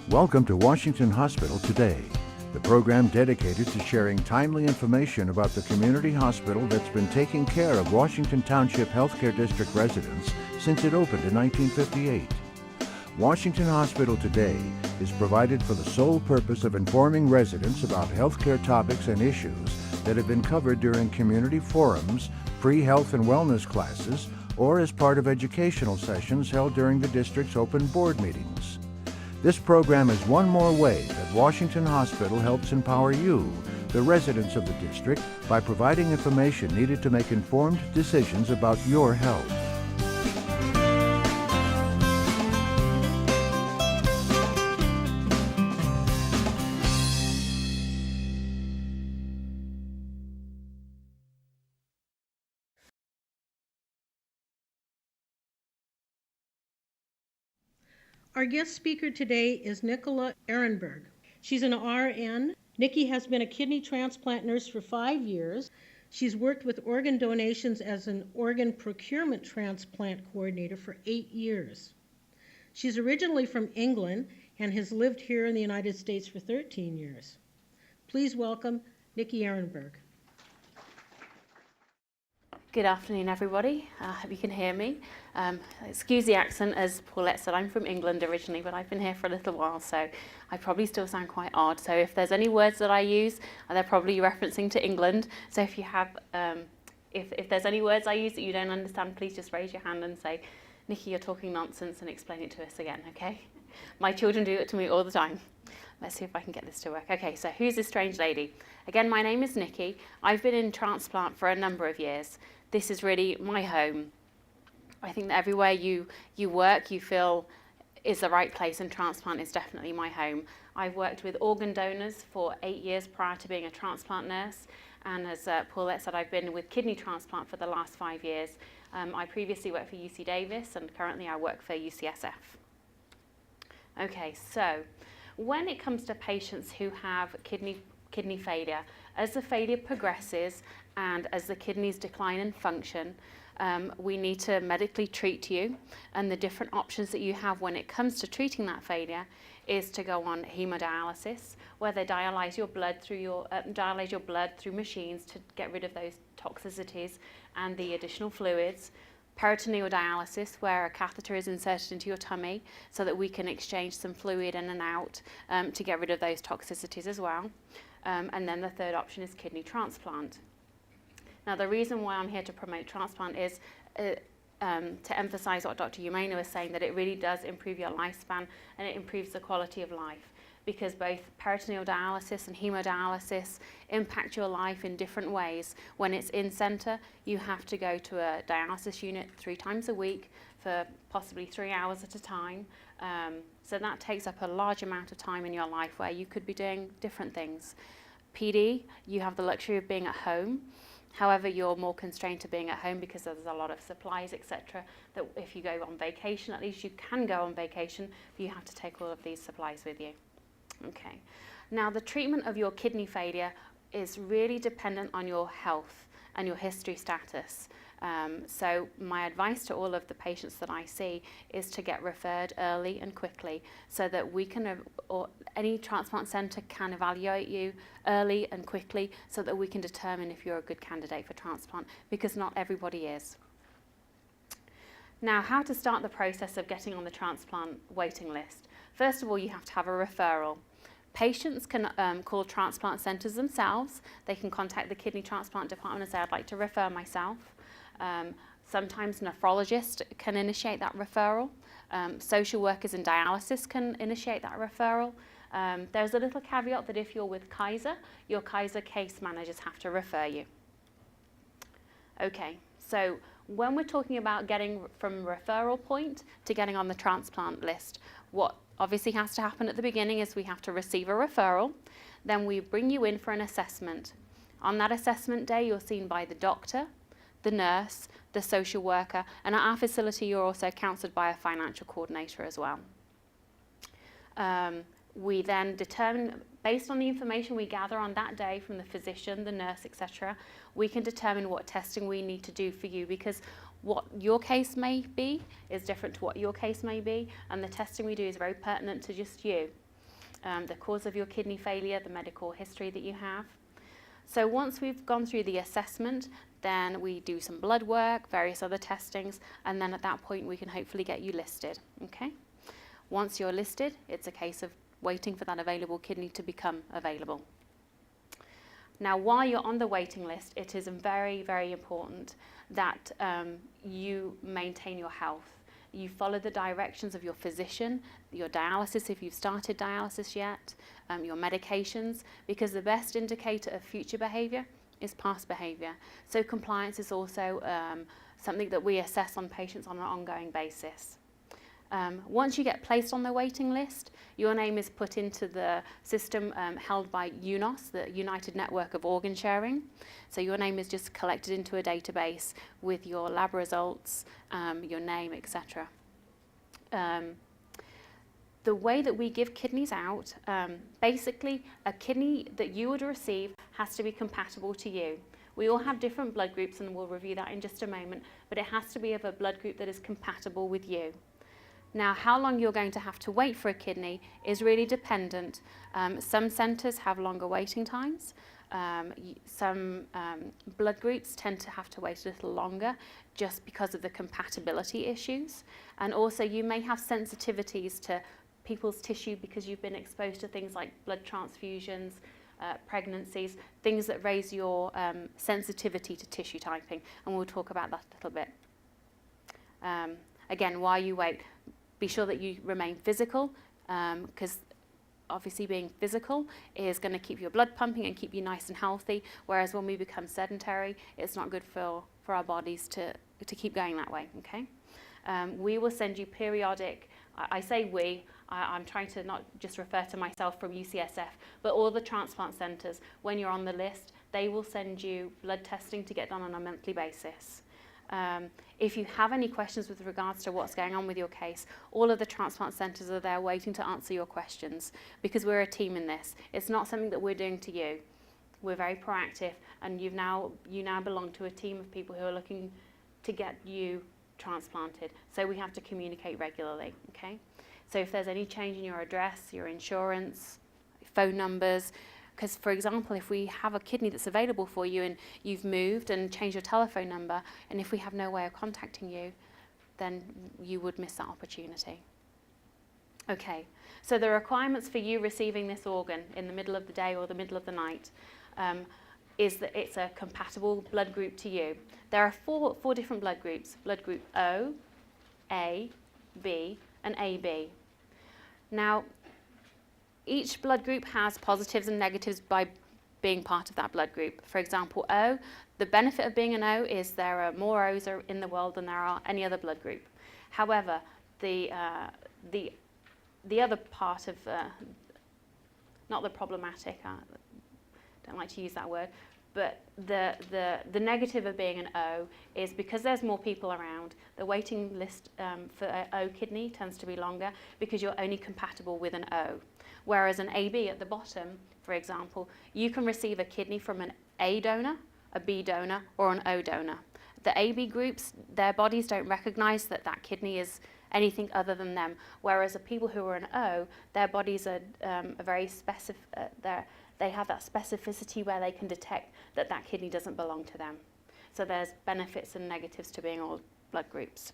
Welcome to Washington Hospital Today, the program dedicated to sharing timely information about the community hospital that's been taking care of Washington Township Healthcare District residents since it opened in 1958. Washington Hospital Today is provided for the sole purpose of informing residents about healthcare topics and issues that have been covered during community forums, pre-health and wellness classes, or as part of educational sessions held during the district's open board meetings. This program is one more way that Washington Hospital helps empower you, the residents of the district, by providing information needed to make informed decisions about your health. Our guest speaker today is Nicola Ehrenberg. She's an RN. Nikki has been a kidney transplant nurse for 5 years. She's worked with organ donations as an organ procurement transplant coordinator for 8 years. She's originally from England and has lived here in the United States for 13 years. Please welcome Nikki Ehrenberg. Good afternoon, everybody. I hope you can hear me. Excuse the accent, as Paulette said, I'm from England originally, but I've been here for a little while, so I probably still sound quite odd. So if there's any words that I use, they're probably referencing to England. So if you have, if there's any words I use that you don't understand, please just raise your hand and say, Nikki, you're talking nonsense, and explain it to us again, okay? My children do it to me all the time. Let's see if I can get this to work. Okay, so who's this strange lady? Again, my name is Nikki. I've been in transplant for a number of years. This is really my home. I think that everywhere you work, you feel is the right place, and transplant is definitely my home. I've worked with organ donors for 8 years prior to being a transplant nurse, and as Paulette said, I've been with kidney transplant for the last 5 years. I previously worked for UC Davis, and currently I work for UCSF. Okay, so when it comes to patients who have kidney failure, as the failure progresses and as the kidneys decline in function, we need to medically treat you, and the different options that you have when it comes to treating that failure is to go on hemodialysis, where they dialyze your blood through machines to get rid of those toxicities and the additional fluids. Peritoneal dialysis, where a catheter is inserted into your tummy so that we can exchange some fluid in and out to get rid of those toxicities as well. And then the third option is kidney transplant. Now, the reason why I'm here to promote transplant is to emphasize what Dr. Umeno was saying, that it really does improve your lifespan and it improves the quality of life, because both peritoneal dialysis and hemodialysis impact your life in different ways. When it's in center, you have to go to a dialysis unit 3 times a week for possibly 3 hours at a time. So that takes up a large amount of time in your life where you could be doing different things. PD, you have the luxury of being at home. However, you're more constrained to being at home because there's a lot of supplies, etc. That if you go on vacation, at least you can go on vacation, but you have to take all of these supplies with you. Okay. Now, the treatment of your kidney failure is really dependent on your health and your history status. So my advice to all of the patients that I see is to get referred early and quickly so that we can, or any transplant centre can evaluate you early and quickly so that we can determine if you're a good candidate for transplant, because not everybody is. Now, how to start the process of getting on the transplant waiting list? First of all, you have to have a referral. Patients can call transplant centres themselves. They can contact the kidney transplant department and say, I'd like to refer myself. Sometimes nephrologists can initiate that referral. Social workers in dialysis can initiate that referral. There's a little caveat that if you're with Kaiser, your Kaiser case managers have to refer you. Okay, so when we're talking about getting from referral point to getting on the transplant list, what obviously has to happen at the beginning is we have to receive a referral. Then we bring you in for an assessment. On that assessment day, you're seen by the doctor, the nurse, the social worker, and at our facility, you're also counselled by a financial coordinator as well. We then determine, based on the information we gather on that day from the physician, the nurse, etc., we can determine what testing we need to do for you, because what your case may be is different to what your case may be, and the testing we do is very pertinent to just you. the cause of your kidney failure, the medical history that you have. So once we've gone through the assessment, then we do some blood work, various other testings, and then at that point we can hopefully get you listed, okay? Once you're listed, it's a case of waiting for that available kidney to become available. Now, while you're on the waiting list, it is very, very important that you maintain your health. You follow the directions of your physician, your dialysis if you've started dialysis yet, your medications, because the best indicator of future behaviour is past behaviour. So compliance is also something that we assess on patients on an ongoing basis. Once you get placed on the waiting list, your name is put into the system held by UNOS, the United Network of Organ Sharing. So your name is just collected into a database with your lab results, your name, etc. The way that we give kidneys out, basically a kidney that you would receive has to be compatible to you. We all have different blood groups, and we'll review that in just a moment, but it has to be of a blood group that is compatible with you. Now, how long you're going to have to wait for a kidney is really dependent. Some centres have longer waiting times. Some blood groups tend to have to wait a little longer just because of the compatibility issues. And also you may have sensitivities to people's tissue because you've been exposed to things like blood transfusions, pregnancies, things that raise your sensitivity to tissue typing. And we'll talk about that a little bit. Again, while you wait, be sure that you remain physical, because obviously being physical is going to keep your blood pumping and keep you nice and healthy, whereas when we become sedentary, it's not good for our bodies to keep going that way, okay? We will send you periodic, I say we, I'm trying to not just refer to myself from UCSF, but all the transplant centres, when you're on the list, they will send you blood testing to get done on a monthly basis. If you have any questions with regards to what's going on with your case, all of the transplant centres are there waiting to answer your questions, because we're a team in this. It's not something that we're doing to you. We're very proactive, and you now belong to a team of people who are looking to get you transplanted. So we have to communicate regularly, okay? So if there's any change in your address, your insurance, phone numbers, because, for example, if we have a kidney that's available for you and you've moved and changed your telephone number, and if we have no way of contacting you, then you would miss that opportunity. Okay, so the requirements for you receiving this organ in the middle of the day or the middle of the night is that it's a compatible blood group to you. There are four different blood groups: blood group O, A, B, and AB. Now, each blood group has positives and negatives by being part of that blood group. For example, O, the benefit of being an O is there are more O's in the world than there are any other blood group. However, the other part of, not the problematic, I don't like to use that word, but the negative of being an O is because there's more people around, the waiting list for an O kidney tends to be longer because you're only compatible with an O. Whereas an AB at the bottom, for example, you can receive a kidney from an A donor, a B donor, or an O donor. The AB groups, their bodies don't recognise that that kidney is anything other than them, whereas the people who are an O, their bodies are very specific, they have that specificity where they can detect that that kidney doesn't belong to them. So there's benefits and negatives to being all blood groups.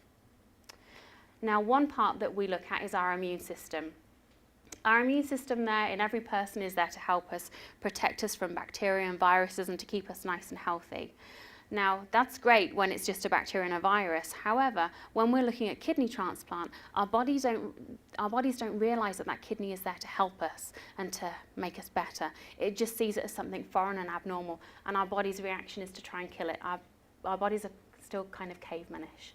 Now, one part that we look at is our immune system. Our immune system there in every person is there to help us, protect us from bacteria and viruses, and to keep us nice and healthy. Now, that's great when it's just a bacteria and a virus. However, when we're looking at kidney transplant, our bodies don't realise that that kidney is there to help us and to make us better. It just sees it as something foreign and abnormal, and our body's reaction is to try and kill it. Our bodies are still kind of cavemanish.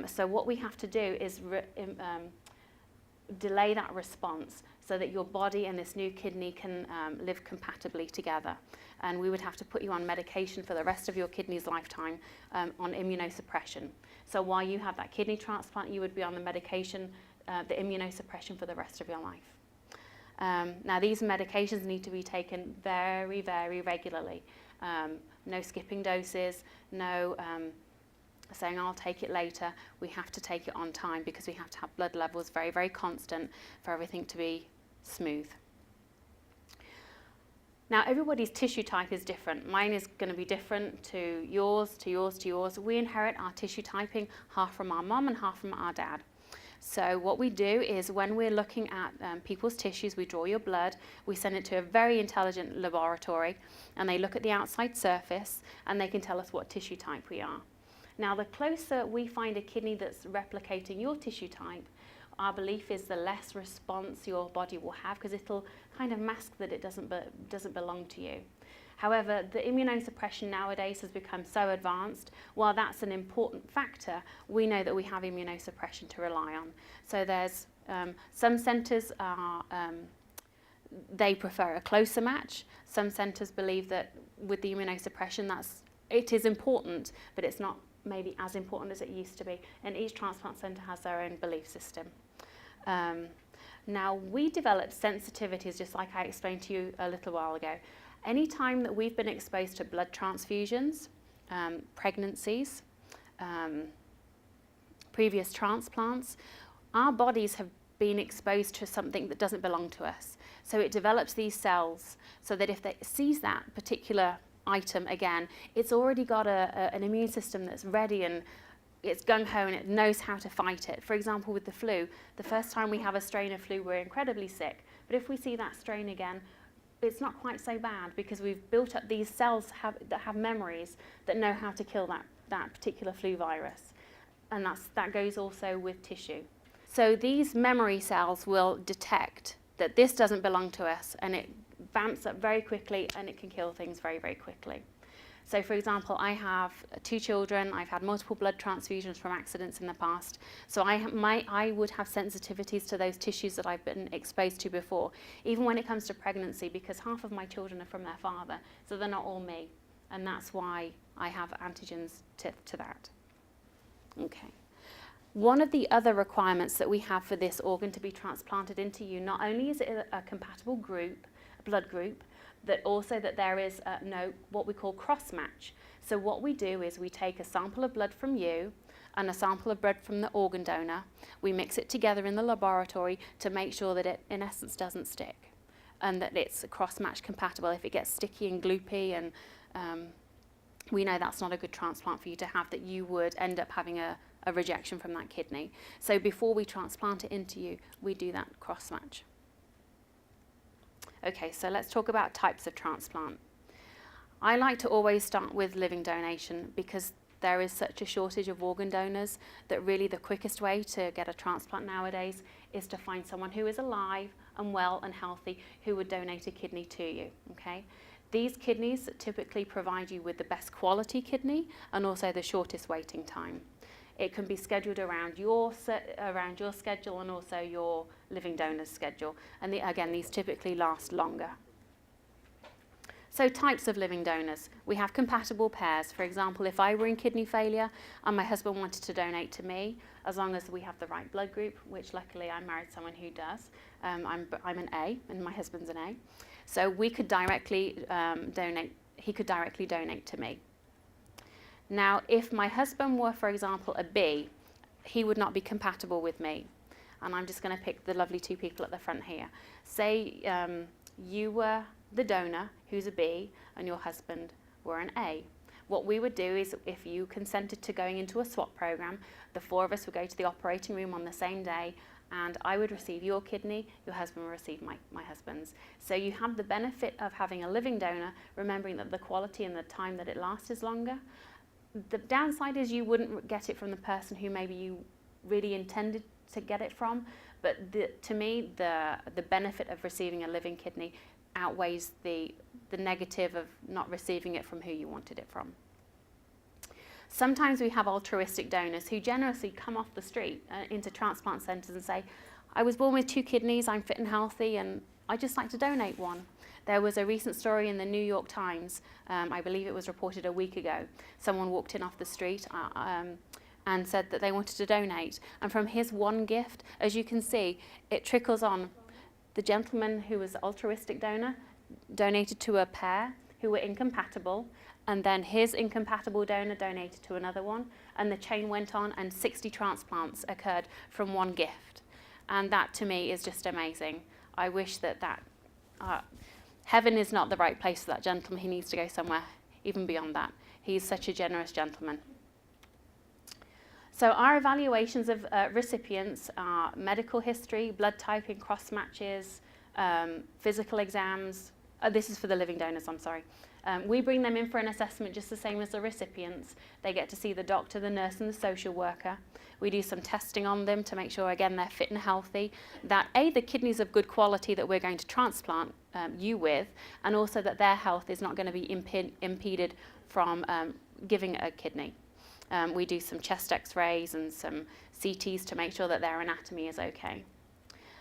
So what we have to do is delay that response so that your body and this new kidney can live compatibly together. And we would have to put you on medication for the rest of your kidney's lifetime on immunosuppression. So while you have that kidney transplant, you would be on the medication, the immunosuppression for the rest of your life. Now, these medications need to be taken very, very regularly. No skipping doses, no saying I'll take it later. We have to take it on time because we have to have blood levels very, very constant for everything to be smooth. Now, everybody's tissue type is different. Mine is going to be different to yours, to yours, to yours. We inherit our tissue typing half from our mum and half from our dad. So what we do is when we're looking at people's tissues, we draw your blood, we send it to a very intelligent laboratory, and they look at the outside surface, and they can tell us what tissue type we are. Now, the closer we find a kidney that's replicating your tissue type, our belief is the less response your body will have, because it'll kind of mask that it doesn't belong to you. However, the immunosuppression nowadays has become so advanced. While that's an important factor, we know that we have immunosuppression to rely on. So there's some centres they prefer a closer match. Some centres believe that with the immunosuppression, it is important, but it's not maybe as important as it used to be. And each transplant centre has their own belief system. Now, we developed sensitivities, just like I explained to you a little while ago. Any time that we've been exposed to blood transfusions, pregnancies, previous transplants, our bodies have been exposed to something that doesn't belong to us. So it develops these cells so that if it sees that particular item again, it's already got an immune system that's ready and it's gung-ho and it knows how to fight it. For example, with the flu, the first time we have a strain of flu, we're incredibly sick. But if we see that strain again, it's not quite so bad because we've built up these cells that have memories that know how to kill that particular flu virus. And that goes also with tissue. So these memory cells will detect that this doesn't belong to us, and it vamps up very quickly and it can kill things very, very quickly. So for example, I have 2 children, I've had multiple blood transfusions from accidents in the past, so I would have sensitivities to those tissues that I've been exposed to before, even when it comes to pregnancy, because half of my children are from their father, so they're not all me, and that's why I have antigens to that. Okay. One of the other requirements that we have for this organ to be transplanted into you, not only is it a compatible blood group, but also that there is what we call cross-match. So what we do is we take a sample of blood from you and a sample of blood from the organ donor. We mix it together in the laboratory to make sure that it, in essence, doesn't stick and that it's cross-match compatible. If it gets sticky and gloopy, and we know that's not a good transplant for you to have, that you would end up having a rejection from that kidney. So before we transplant it into you, we do that cross-match. Okay, so let's talk about types of transplant. I like to always start with living donation because there is such a shortage of organ donors that really the quickest way to get a transplant nowadays is to find someone who is alive and well and healthy who would donate a kidney to you, okay? These kidneys typically provide you with the best quality kidney and also the shortest waiting time. It can be scheduled around your schedule and also your living donor's schedule. And again, these typically last longer. So types of living donors. We have compatible pairs. For example, if I were in kidney failure and my husband wanted to donate to me, as long as we have the right blood group, which luckily I married someone who does. I'm an A and my husband's an A. So we could directly he could directly donate to me. Now, if my husband were, for example, a B, he would not be compatible with me. And I'm just going to pick the lovely 2 people at the front here. Say you were the donor, who's a B, and your husband were an A. What we would do is, if you consented to going into a swap program, the 4 of us would go to the operating room on the same day, and I would receive your kidney, your husband will receive my husband's. So you have the benefit of having a living donor, remembering that the quality and the time that it lasts is longer. The downside is you wouldn't get it from the person who maybe you really intended to get it from, but to me, the benefit of receiving a living kidney outweighs the negative of not receiving it from who you wanted it from. Sometimes we have altruistic donors who generously come off the street into transplant centres and say, I was born with 2 kidneys, I'm fit and healthy, and I'd just like to donate one. There was a recent story in the New York Times, I believe it was reported a week ago. Someone walked in off the street and said that they wanted to donate. And from his one gift, as you can see, it trickles on. The gentleman who was the altruistic donor donated to a pair who were incompatible, and then his incompatible donor donated to another one, and the chain went on, and 60 transplants occurred from one gift. And that to me is just amazing. I wish that Heaven is not the right place for that gentleman. He needs to go somewhere even beyond that. He's such a generous gentleman. So our evaluations of recipients are medical history, blood typing, cross matches, physical exams. This is for the living donors, I'm sorry. We bring them in for an assessment just the same as the recipients. They get to see the doctor, the nurse and the social worker. We do some testing on them to make sure, again, they're fit and healthy, that A, the kidneys of good quality that we're going to transplant you with, and also that their health is not going to be impeded from giving a kidney. We do some chest x-rays and some CTs to make sure that their anatomy is okay.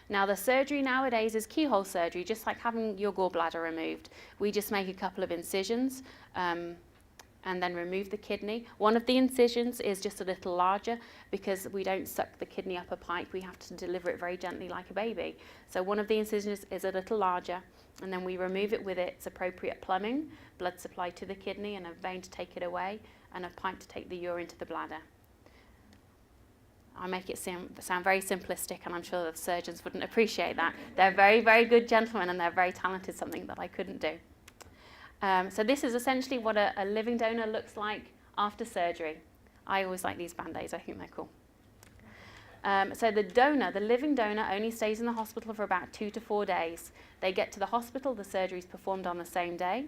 Now the surgery nowadays is keyhole surgery, just like having your gallbladder removed. We just make a couple of incisions and then remove the kidney. One of the incisions is just a little larger because we don't suck the kidney up a pipe, we have to deliver it very gently like a baby. So one of the incisions is a little larger, and then we remove it with its appropriate plumbing, blood supply to the kidney and a vein to take it away, and a pipe to take the urine to the bladder. I make it sound very simplistic, and I'm sure the surgeons wouldn't appreciate that. They're very, very good gentlemen, and they're very talented, something that I couldn't do. So this is essentially what a living donor looks like after surgery. I always like these band-aids, I think they're cool. So the living donor only stays in the hospital for about 2 to 4 days. They get to the hospital, the surgery is performed on the same day.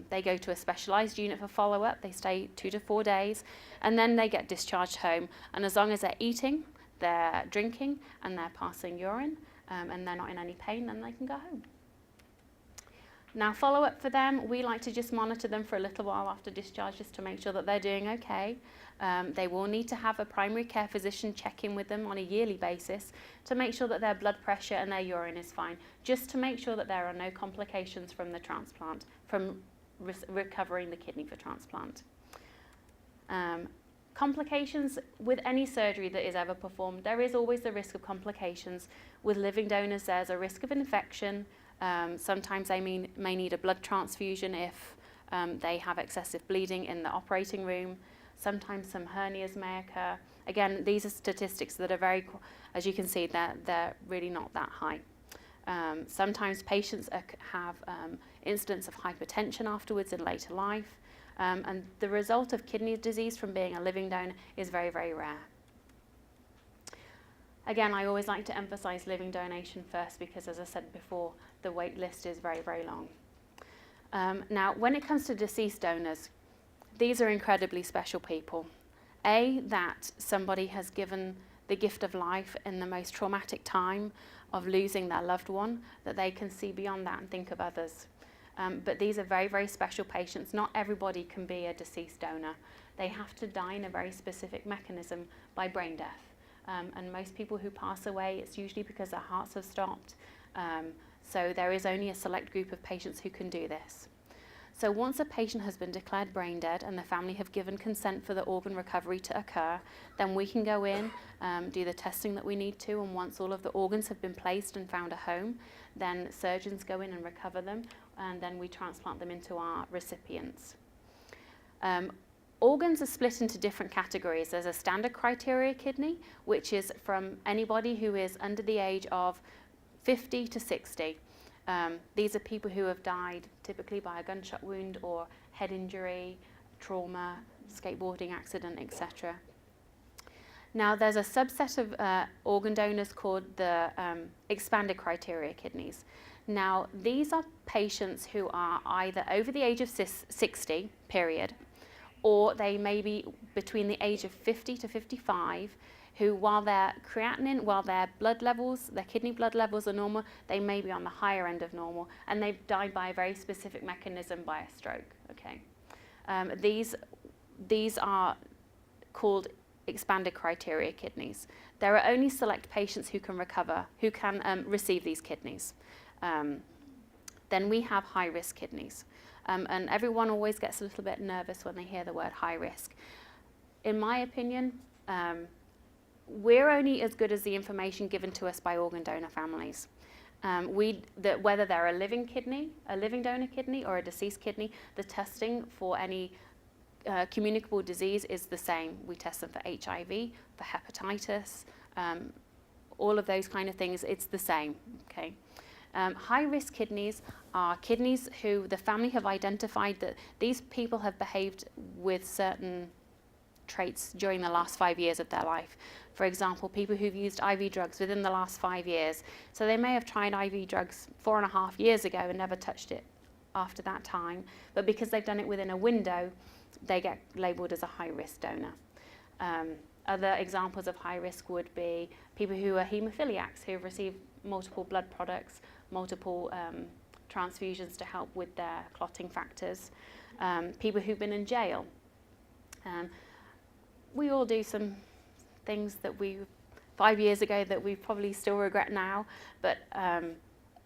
They go to a specialised unit for follow-up. They stay 2 to 4 days, and then they get discharged home. And as long as they're eating, they're drinking, and they're passing urine, and they're not in any pain, then they can go home. Now, follow-up for them, we like to just monitor them for a little while after discharge just to make sure that they're doing okay. They will need to have a primary care physician check in with them on a yearly basis to make sure that their blood pressure and their urine is fine, just to make sure that there are no complications from the transplant, from recovering the kidney for transplant. Complications with any surgery that is ever performed, there is always the risk of complications. With living donors, there's a risk of infection. Sometimes they may need a blood transfusion if they have excessive bleeding in the operating room. Sometimes some hernias may occur. Again, these are statistics that are very, as you can see, they're really not that high. Sometimes patients have incidents of hypertension afterwards in later life. And the result of kidney disease from being a living donor is very, very rare. Again, I always like to emphasize living donation first because, as I said before, the wait list is very, very long. Now, when it comes to deceased donors, these are incredibly special people. A, that somebody has given the gift of life in the most traumatic time of losing their loved one, that they can see beyond that and think of others. But these are very, very special patients. Not everybody can be a deceased donor. They have to die in a very specific mechanism by brain death. And most people who pass away, it's usually because their hearts have stopped. So there is only a select group of patients who can do this. So once a patient has been declared brain dead and the family have given consent for the organ recovery to occur, then we can go in, do the testing that we need to, and once all of the organs have been placed and found a home, then surgeons go in and recover them, and then we transplant them into our recipients. Organs are split into different categories. There's a standard criteria kidney, which is from anybody who is under the age of 50 to 60. These are people who have died typically by a gunshot wound or head injury, trauma, skateboarding accident, etc. Now, there's a subset of organ donors called the expanded criteria kidneys. Now, these are patients who are either over the age of 60, period, or they may be between the age of 50 to 55, who, while their creatinine, while their blood levels, their kidney blood levels are normal, they may be on the higher end of normal, and they've died by a very specific mechanism, by a stroke. Okay, these are called expanded criteria kidneys. There are only select patients who can recover, who can receive these kidneys. Then we have high-risk kidneys. And everyone always gets a little bit nervous when they hear the word high risk. In my opinion, we're only as good as the information given to us by organ donor families. Whether they're a living donor kidney or a deceased kidney, the testing for any communicable disease is the same. We test them for HIV, for hepatitis, all of those kind of things, it's the same, okay? High-risk kidneys are kidneys who the family have identified that these people have behaved with certain traits during the last 5 years of their life. For example, people who've used IV drugs within the last 5 years. So they may have tried IV drugs 4.5 years ago and never touched it after that time, but because they've done it within a window, they get labelled as a high-risk donor. Other examples of high risk would be people who are haemophiliacs, who have received multiple blood products, multiple transfusions to help with their clotting factors, people who've been in jail. We all do some things that 5 years ago that we probably still regret now, but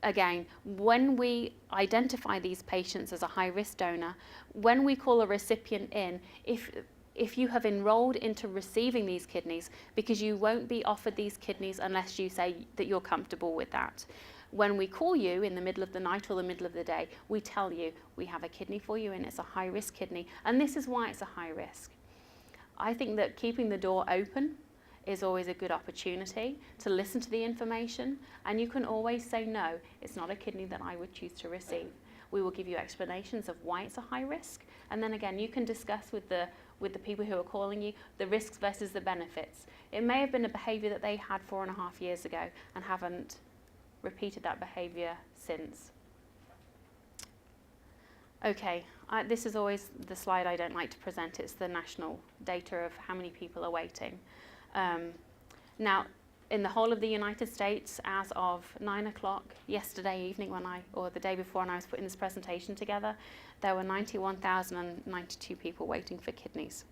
again, when we identify these patients as a high-risk donor, when we call a recipient in, if you have enrolled into receiving these kidneys, because you won't be offered these kidneys unless you say that you're comfortable with that. When we call you in the middle of the night or the middle of the day, we tell you we have a kidney for you and it's a high-risk kidney, and this is why it's a high risk. I think that keeping the door open is always a good opportunity to listen to the information, and you can always say no, it's not a kidney that I would choose to receive. We will give you explanations of why it's a high risk, and then again you can discuss with the people who are calling you the risks versus the benefits. It may have been a behaviour that they had 4.5 years ago and haven't repeated that behaviour since. Okay, this is always the slide I don't like to present. It's the national data of how many people are waiting. Now, in the whole of the United States, as of 9 o'clock yesterday evening or the day before when I was putting this presentation together, there were 91,092 people waiting for kidneys.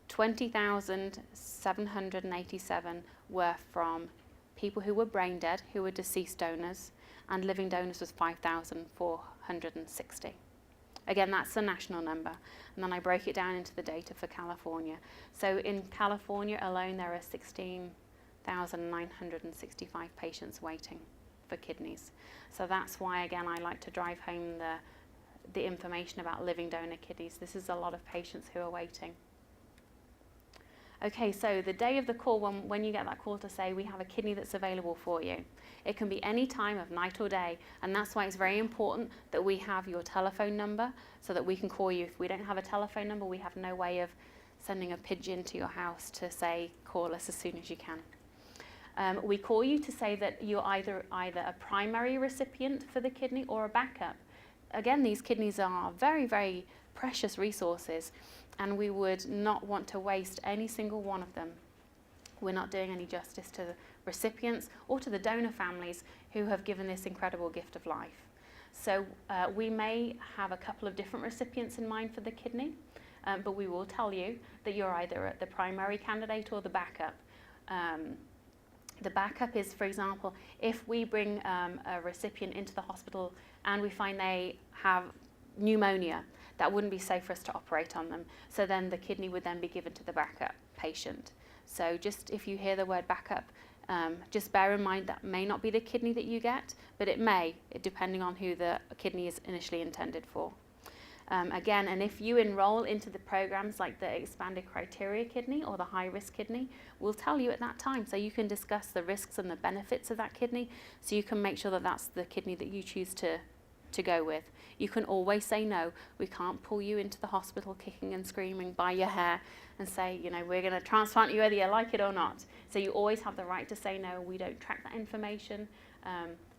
20,787 were from people who were brain dead, who were deceased donors, and living donors was 5,460. Again, that's the national number. And then I broke it down into the data for California. So in California alone, there are 16,965 patients waiting for kidneys. So that's why, again, I like to drive home the information about living donor kidneys. This is a lot of patients who are waiting. Okay, so the day of the call, when you get that call to say we have a kidney that's available for you, it can be any time of night or day, and that's why it's very important that we have your telephone number so that we can call you. If we don't have a telephone number, we have no way of sending a pigeon to your house to say, call us as soon as you can. We call you to say that you're either a primary recipient for the kidney or a backup. Again, these kidneys are very, very precious resources, and we would not want to waste any single one of them. We're not doing any justice to the recipients or to the donor families who have given this incredible gift of life. So we may have a couple of different recipients in mind for the kidney, but we will tell you that you're either the primary candidate or the backup. The backup is, for example, if we bring a recipient into the hospital and we find they have pneumonia, that wouldn't be safe for us to operate on them. So then the kidney would then be given to the backup patient. So just if you hear the word backup, just bear in mind that may not be the kidney that you get, but it may, depending on who the kidney is initially intended for. Again, and if you enroll into the programs like the expanded criteria kidney or the high-risk kidney, we'll tell you at that time, so you can discuss the risks and the benefits of that kidney, so you can make sure that that's the kidney that you choose to go with. You can always say no. We can't pull you into the hospital kicking and screaming by your hair and say, you know, we're going to transplant you whether you like it or not. So you always have the right to say no. We don't track that information,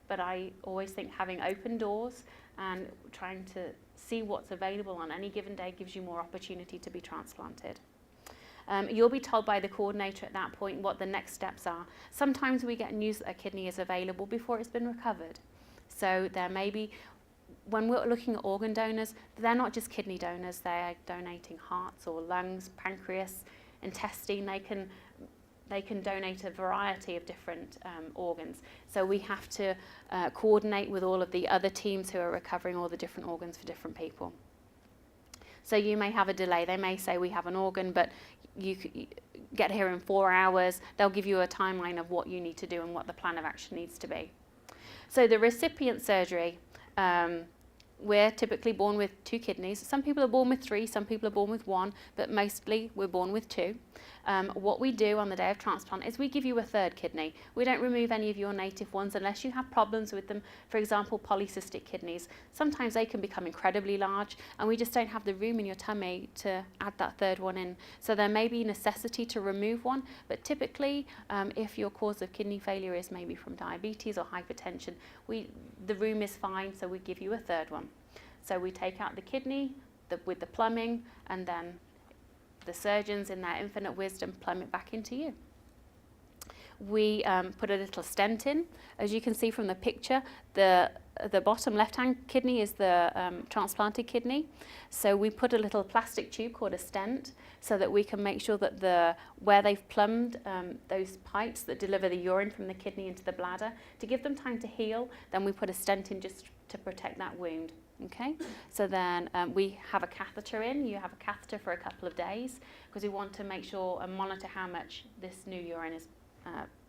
but I always think having open doors and trying to see what's available on any given day gives you more opportunity to be transplanted. You'll be told by the coordinator at that point what the next steps are. Sometimes we get news that a kidney is available before it's been recovered. So there may be, when we're looking at organ donors, they're not just kidney donors, they're donating hearts or lungs, pancreas, intestine. They can donate a variety of different organs. So we have to coordinate with all of the other teams who are recovering all the different organs for different people. So you may have a delay. They may say we have an organ, but you get here in 4 hours. They'll give you a timeline of what you need to do and what the plan of action needs to be. So the recipient surgery, we're typically born with 2 kidneys. Some people are born with 3, some people are born with 1, but mostly we're born with 2. What we do on the day of transplant is we give you a 3rd kidney. We don't remove any of your native ones unless you have problems with them. For example, polycystic kidneys. Sometimes they can become incredibly large and we just don't have the room in your tummy to add that 3rd one in. So there may be necessity to remove one, but typically if your cause of kidney failure is maybe from diabetes or hypertension, the room is fine, so we give you a 3rd one. So we take out the kidney with the plumbing, and then the surgeons in their infinite wisdom plumb it back into you. We put a little stent in. As you can see from the picture, the bottom left-hand kidney is the transplanted kidney. So we put a little plastic tube called a stent so that we can make sure that where they've plumbed those pipes that deliver the urine from the kidney into the bladder, to give them time to heal, then we put a stent in just to protect that wound. Okay, so then we have a catheter in. You have a catheter for a couple of days because we want to make sure and monitor how much this new urine is,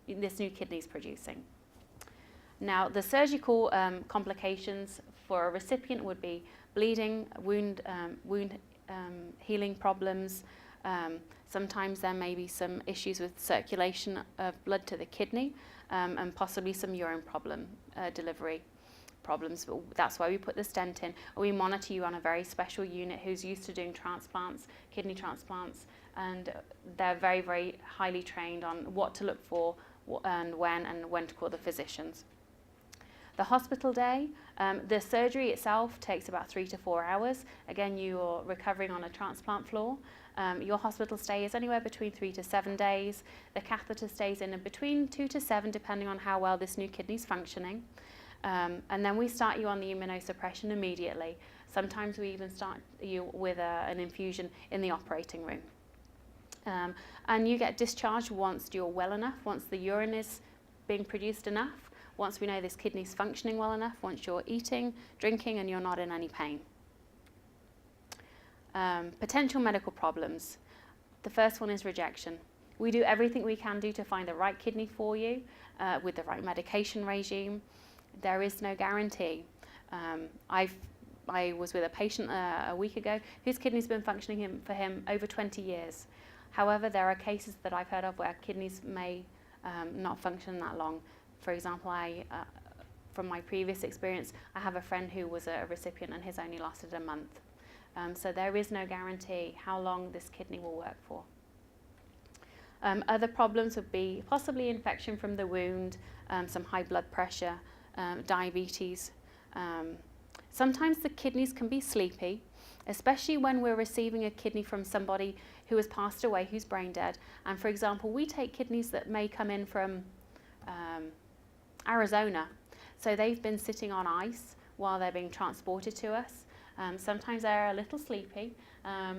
this new kidney is producing. Now, the surgical complications for a recipient would be bleeding, wound healing problems. Sometimes there may be some issues with circulation of blood to the kidney and possibly some urine delivery problems, but that's why we put the stent in. We monitor you on a very special unit who's used to doing transplants, kidney transplants, and they're very, very highly trained on what to look for and when to call the physicians. The hospital day, the surgery itself takes about 3 to 4 hours. Again, you're recovering on a transplant floor. Your hospital stay is anywhere between 3 to 7 days. The catheter stays in between 2 to 7, depending on how well this new kidney's functioning. And then we start you on the immunosuppression immediately. Sometimes we even start you with an infusion in the operating room. And you get discharged once you're well enough, once the urine is being produced enough, once we know this kidney's functioning well enough, once you're eating, drinking, and you're not in any pain. Potential medical problems. The first one is rejection. We do everything we can do to find the right kidney for you with the right medication regime. There is no guarantee. I was with a patient a week ago whose kidney's been functioning for him over 20 years. However, there are cases that I've heard of where kidneys may not function that long. For example, from my previous experience, I have a friend who was a recipient and his only lasted a month. So there is no guarantee how long this kidney will work for. Other problems would be possibly infection from the wound, some high blood pressure, diabetes. Sometimes the kidneys can be sleepy, especially when we're receiving a kidney from somebody who has passed away, who's brain dead. And for example, we take kidneys that may come in from Arizona. So they've been sitting on ice while they're being transported to us. Sometimes they're a little sleepy.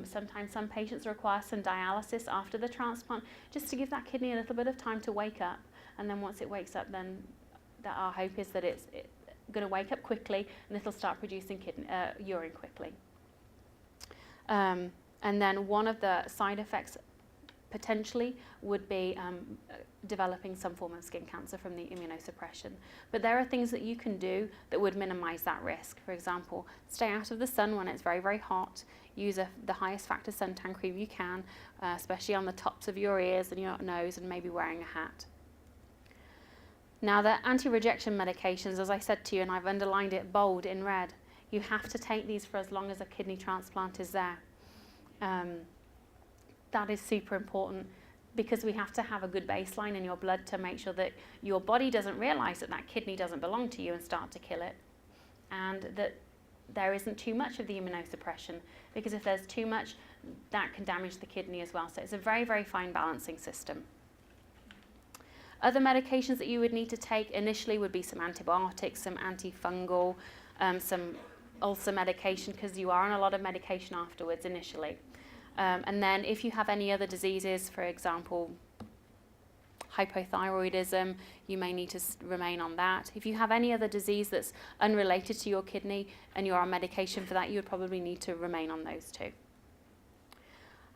Sometimes some patients require some dialysis after the transplant, just to give that kidney a little bit of time to wake up. And then once it wakes up, then our hope is that it's going to wake up quickly and it'll start producing urine quickly. And then one of the side effects potentially would be developing some form of skin cancer from the immunosuppression. But there are things that you can do that would minimize that risk. For example, stay out of the sun when it's very, very hot. Use the highest factor suntan cream you can, especially on the tops of your ears and your nose, and maybe wearing a hat. Now, the anti-rejection medications, as I said to you, and I've underlined it bold in red, you have to take these for as long as a kidney transplant is there. That is super important because we have to have a good baseline in your blood to make sure that your body doesn't realize that that kidney doesn't belong to you and start to kill it, and that there isn't too much of the immunosuppression, because if there's too much, that can damage the kidney as well. So it's a very, very fine balancing system. Other medications that you would need to take initially would be some antibiotics, some antifungal, some ulcer medication, because you are on a lot of medication afterwards initially. And then if you have any other diseases, for example, hypothyroidism, you may need to remain on that. If you have any other disease that's unrelated to your kidney and you're on medication for that, you would probably need to remain on those too.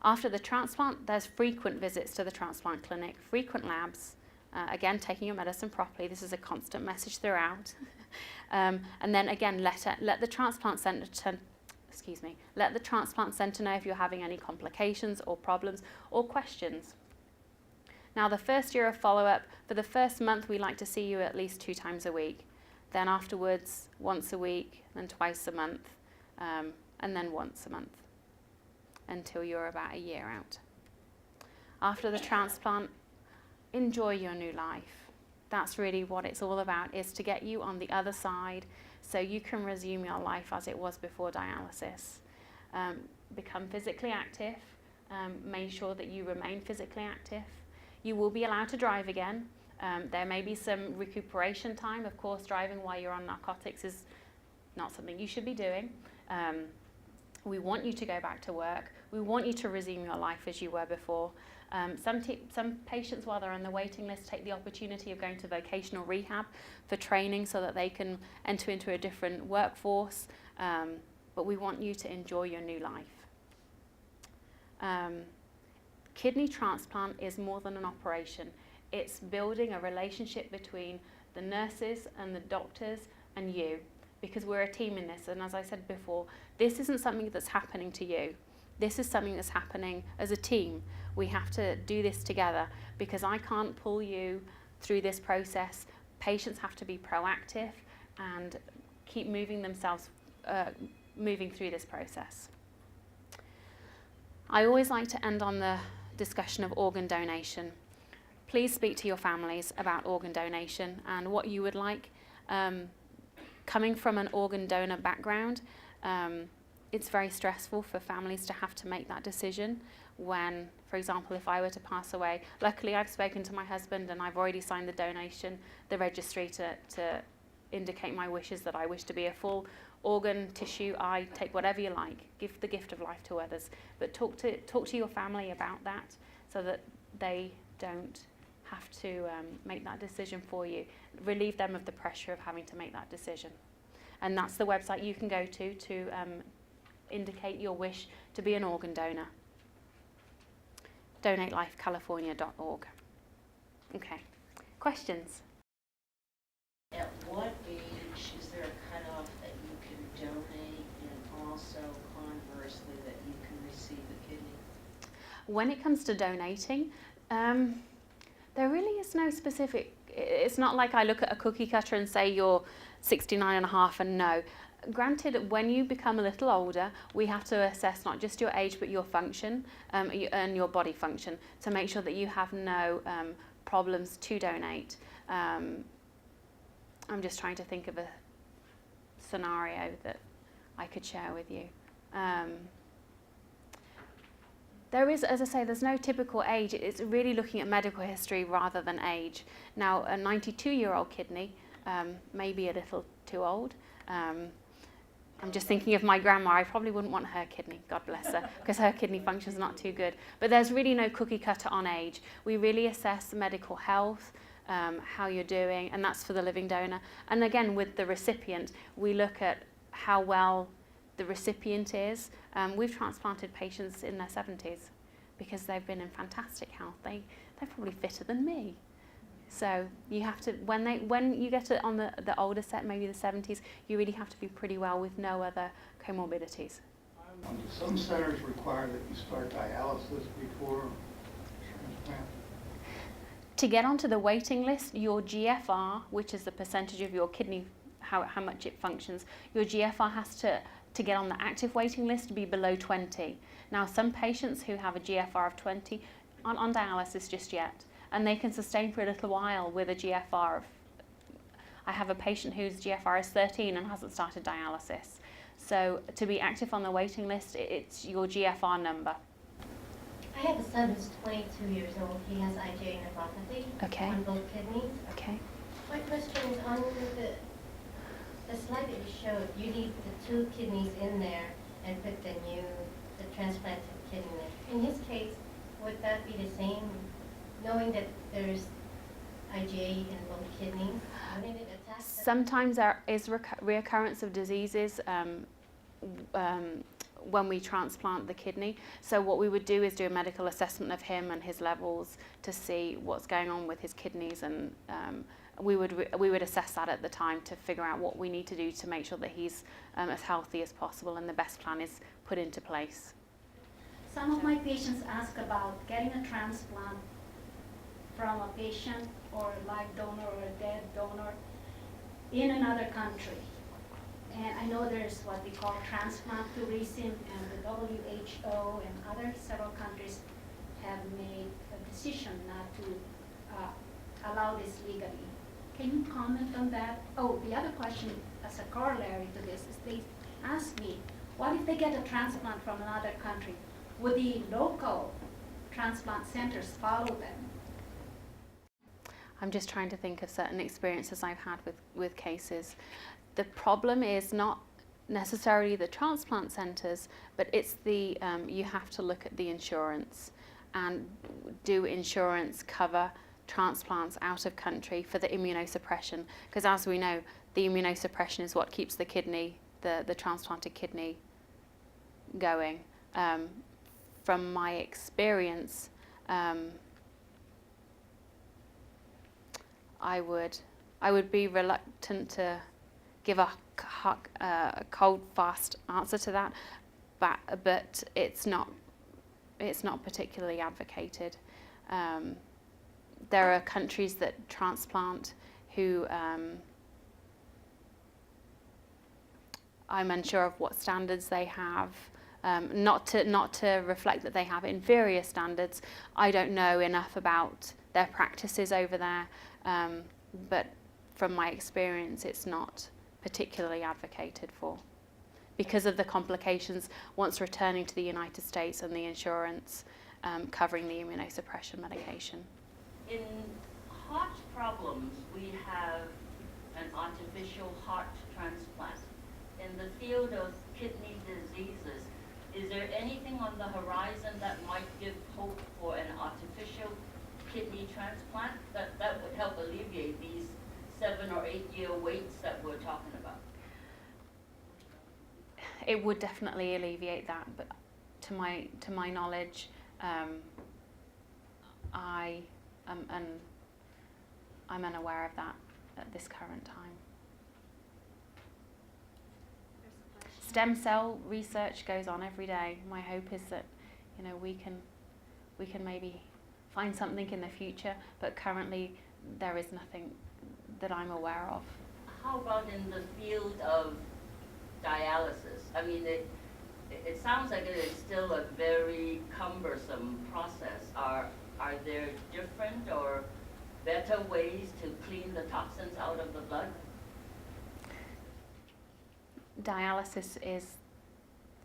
After the transplant, there's frequent visits to the transplant clinic, frequent labs, Again, taking your medicine properly. This is a constant message throughout. And then again, let the transplant centre let the transplant centre know if you're having any complications or problems or questions. Now, the first year of follow-up, for the first month, we like to see you at least 2 times a week. Then afterwards, once a week, then twice a month, and then once a month until you're about a year out. After the transplant, enjoy your new life. That's really what it's all about, is to get you on the other side so you can resume your life as it was before dialysis. Become physically active, make sure that you remain physically active. You will be allowed to drive again. There may be some recuperation time. Of course, driving while you're on narcotics is not something you should be doing. We want you to go back to work. We want you to resume your life as you were before. Some patients, while they're on the waiting list, take the opportunity of going to vocational rehab for training so that they can enter into a different workforce. But we want you to enjoy your new life. Kidney transplant is more than an operation. It's building a relationship between the nurses and the doctors and you, because we're a team in this. And as I said before, this isn't something that's happening to you. This is something that's happening as a team. We have to do this together, because I can't pull you through this process. Patients have to be proactive and keep moving themselves, moving through this process. I always like to end on the discussion of organ donation. Please speak to your families about organ donation and what you would like. Coming from an organ donor background, it's very stressful for families to have to make that decision when, for example, if I were to pass away. Luckily, I've spoken to my husband and I've already signed the registry to indicate my wishes, that I wish to be a full organ, tissue, eye, take whatever you like, give the gift of life to others. But talk to your family about that so that they don't have to make that decision for you. Relieve them of the pressure of having to make that decision. And that's the website you can go to indicate your wish to be an organ donor. DonateLifeCalifornia.org. Okay, questions? At what age is there a cutoff that you can donate, and also conversely that you can receive a kidney? When it comes to donating, there really is no specific, it's not like I look at a cookie cutter and say you're 69 and a half and no. Granted, when you become a little older, we have to assess not just your age but your function and your body function to make sure that you have no problems to donate. I'm just trying to think of a scenario that I could share with you. There is, as I say, there's no typical age. It's really looking at medical history rather than age. Now, a 92-year-old kidney may be a little too old. I'm just thinking of my grandma. I probably wouldn't want her kidney, God bless her, because her kidney function's not too good. But there's really no cookie cutter on age. We really assess medical health, how you're doing, and that's for the living donor. And again, with the recipient, we look at how well the recipient is. We've transplanted patients in their 70s because they've been in fantastic health. They're probably fitter than me. So you have to, when you get it on the older set, maybe the 70s, you really have to be pretty well with no other comorbidities. Some centers require that you start dialysis before transplant. To get onto the waiting list, your GFR, which is the percentage of your kidney, how much it functions, your GFR has to get on the active waiting list to be below 20. Now, some patients who have a GFR of 20 aren't on dialysis just yet, and they can sustain for a little while with a GFR of, I have a patient whose GFR is 13 and hasn't started dialysis. So to be active on the waiting list, it's your GFR number. I have a son who's 22 years old. He has IgA nephropathy on both kidneys. Okay. My question is, on the slide that you showed, you need the 2 kidneys in there and put the transplanted kidney in. In his case, would that be the same, knowing that there's IgA in both kidneys? Wouldn't it attack Sometimes there is reoccurrence of diseases when we transplant the kidney. So what we would do is do a medical assessment of him and his levels to see what's going on with his kidneys, and we would assess that at the time to figure out what we need to do to make sure that he's as healthy as possible and the best plan is put into place. Some of my patients ask about getting a transplant from a patient or a live donor or a dead donor in another country. And I know there's what we call transplant tourism, and the WHO and other several countries have made a decision not to allow this legally. Can you comment on that? Oh, the other question as a corollary to this is they ask me, what if they get a transplant from another country? Would the local transplant centers follow them? I'm just trying to think of certain experiences I've had with cases. The problem is not necessarily the transplant centres, but it's the you have to look at the insurance, and do insurance cover transplants out of country for the immunosuppression? Because as we know, the immunosuppression is what keeps the kidney, the transplanted kidney, going. From my experience, I would be reluctant to give a cold, fast answer to that, but it's not particularly advocated. There are countries that transplant who I'm unsure of what standards they have. Not to reflect that they have inferior standards. I don't know enough about their practices over there, but from my experience, it's not particularly advocated for because of the complications once returning to the United States and the insurance covering the immunosuppression medication. In heart problems, we have an artificial heart transplant. In the field of kidney diseases, is there anything on the horizon that might give hope for an artificial kidney transplant that would help alleviate these 7 or 8 year waits that we're talking about? It would definitely alleviate that, but to my knowledge, I'm unaware of that at this current time. Stem cell research goes on every day. My hope is that, we can maybe find something in the future, but currently there is nothing that I'm aware of. How about in the field of dialysis? I mean, it sounds like it is still a very cumbersome process. Are there different or better ways to clean the toxins out of the blood? Dialysis is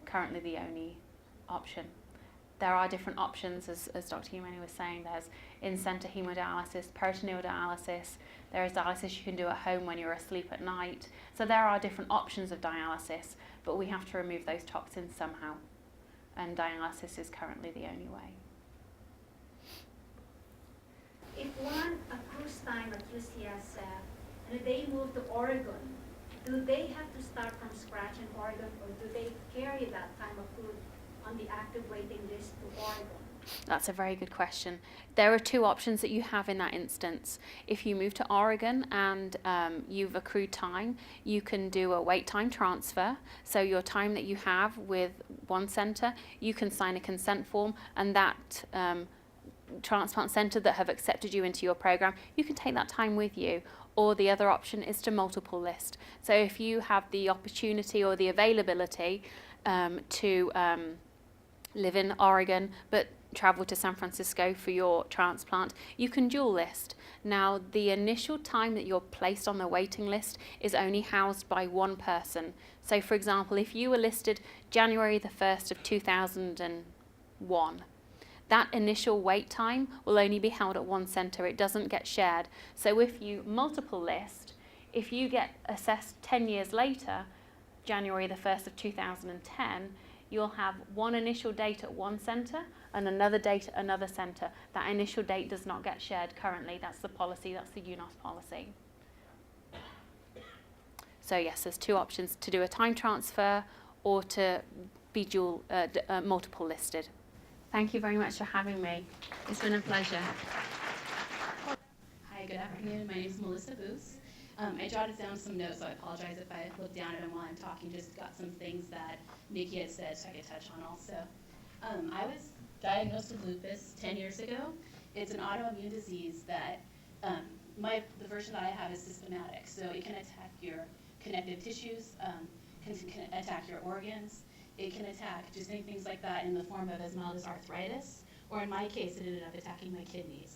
currently the only option. There are different options, as Dr. Humani was saying. There's in-center hemodialysis, peritoneal dialysis. There is dialysis you can do at home when you're asleep at night. So there are different options of dialysis, but we have to remove those toxins somehow. And dialysis is currently the only way. If one accrues time at UCSF and they move to Oregon, do they have to start from scratch in Oregon, or do they carry that time accrued on the active waiting list to Oregon? That's a very good question. There are two options that you have in that instance. If you move to Oregon and you've accrued time, you can do a wait time transfer. So your time that you have with one center, you can sign a consent form, and that transplant center that have accepted you into your program, you can take that time with you. Or the other option is to multiple list. So if you have the opportunity or the availability to live in Oregon but travel to San Francisco for your transplant, you can dual list. Now, the initial time that you're placed on the waiting list is only housed by one person. So for example, if you were listed January the 1st of 2001, that initial wait time will only be held at one center. It doesn't get shared. So if you multiple list, if you get assessed 10 years later, January the 1st of 2010, you'll have one initial date at one center and another date at another center. That initial date does not get shared currently. That's the policy, that's the UNOS policy. So yes, there's two options: to do a time transfer or to be multiple listed. Thank you very much for having me. It's been a pleasure. Hi, good afternoon. My name is Melissa Booth. I jotted down some notes, so I apologize if I look down at them while I'm talking. Just got some things that Nikki had said so I could touch on also. I was diagnosed with lupus 10 years ago. It's an autoimmune disease that the version that I have is systematic. So it can attack your connective tissues, can attack your organs. It can attack just things like that in the form of as mild as arthritis, or in my case, it ended up attacking my kidneys.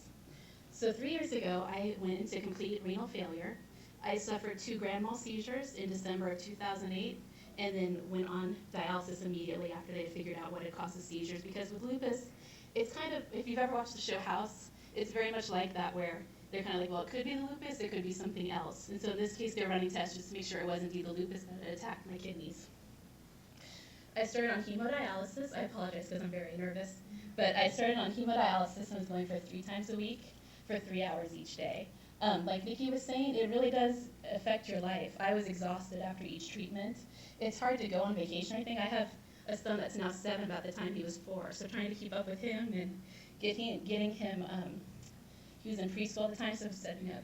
So 3 years ago, I went into complete renal failure. I suffered 2 grand mal seizures in December of 2008, and then went on dialysis immediately after they had figured out what had caused the seizures. Because with lupus, it's kind of, if you've ever watched the show House, it's very much like that, where they're kind of like, well, it could be the lupus, it could be something else. And so in this case, they're running tests just to make sure it was indeed the lupus that had attacked my kidneys. I started on hemodialysis. I apologize because I'm very nervous. But I started on hemodialysis and was going for 3 times a week for 3 hours each day. Like Nikki was saying, it really does affect your life. I was exhausted after each treatment. It's hard to go on vacation or anything. I have a son that's now 7 about the time he was 4. So trying to keep up with him and getting him, he was in preschool at the time, so setting up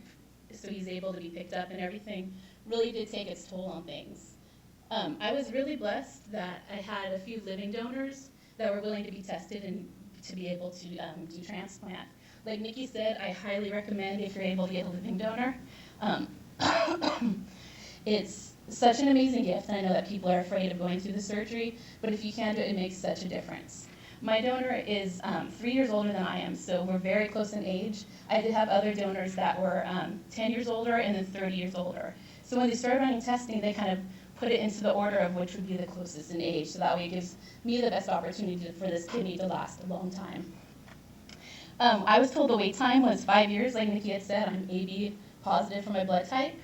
so he's able to be picked up and everything really did take its toll on things. I was really blessed that I had a few living donors that were willing to be tested and to be able to do transplant. Like Nikki said, I highly recommend if you're able to get a living donor. It's such an amazing gift, and I know that people are afraid of going through the surgery, but if you can do it, it makes such a difference. My donor is 3 years older than I am, so we're very close in age. I did have other donors that were 10 years older and then 30 years older. So when they started running testing, they kind of put it into the order of which would be the closest in age, so that way it gives me the best opportunity for this kidney to last a long time. I was told the wait time was 5 years, like Nikki had said. I'm AB positive for my blood type.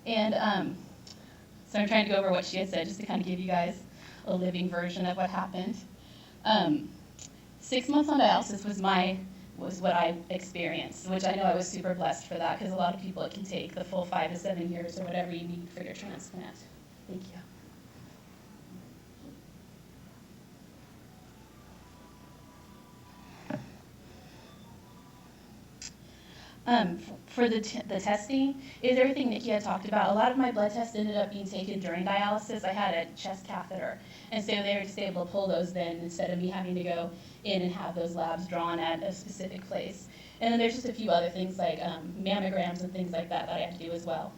And so I'm trying to go over what she had said just to kind of give you guys a living version of what happened. 6 months on dialysis was what I experienced, which I know I was super blessed for that, because a lot of people, it can take the full 5 to 7 years or whatever you need for your transplant. Thank you. For the testing, is everything Nikki had talked about. A lot of my blood tests ended up being taken during dialysis. I had a chest catheter, and so they were just able to pull those then instead of me having to go in and have those labs drawn at a specific place. And then there's just a few other things like mammograms and things like that that I had to do as well.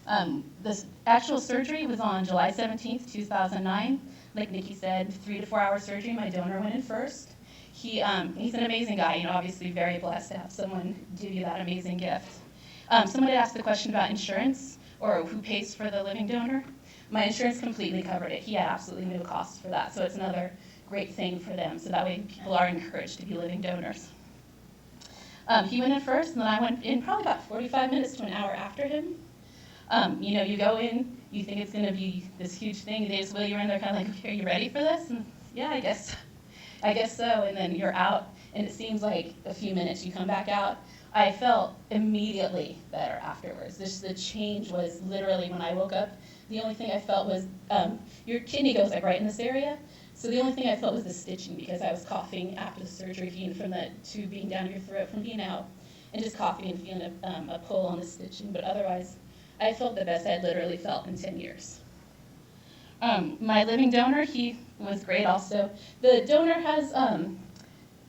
The actual surgery was on July 17th, 2009. Like Nikki said, 3 to 4 hour surgery. My donor went in first. He's an amazing guy, obviously very blessed to have someone give you that amazing gift. Someone had asked the question about insurance or who pays for the living donor. My insurance completely covered it. He had absolutely no cost for that, so it's another great thing for them, so that way people are encouraged to be living donors. He went in first, and then I went in probably about 45 minutes to an hour after him. You go in, you think it's going to be this huge thing, they just wheel you in, they're kind of like, okay, are you ready for this? And yeah, I guess so, and then you're out, and it seems like a few minutes, you come back out. I felt immediately better afterwards. The change was literally when I woke up, the only thing I felt was, your kidney goes like right in this area, so the only thing I felt was the stitching because I was coughing after the surgery, from the tube being down your throat from being out, and just coughing and feeling a pull on the stitching, but otherwise, I felt the best I'd literally felt in 10 years. My living donor, he was great also. The donor has,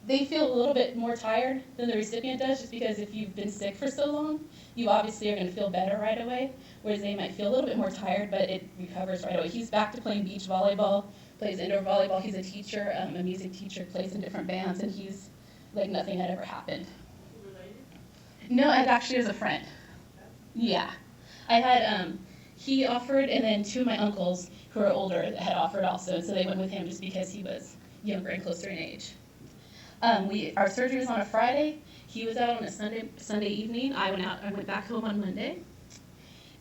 they feel a little bit more tired than the recipient does, just because if you've been sick for so long, you obviously are going to feel better right away, whereas they might feel a little bit more tired, but it recovers right away. He's back to playing beach volleyball, plays indoor volleyball. He's a teacher, a music teacher, plays in different bands, and he's like nothing had ever happened. No, it actually was a friend. Yeah. I had, he offered, and then 2 of my uncles who are older had offered also, and so they went with him just because he was younger and closer in age. Our surgery was on a Friday. He was out on a Sunday evening. I went back home on Monday.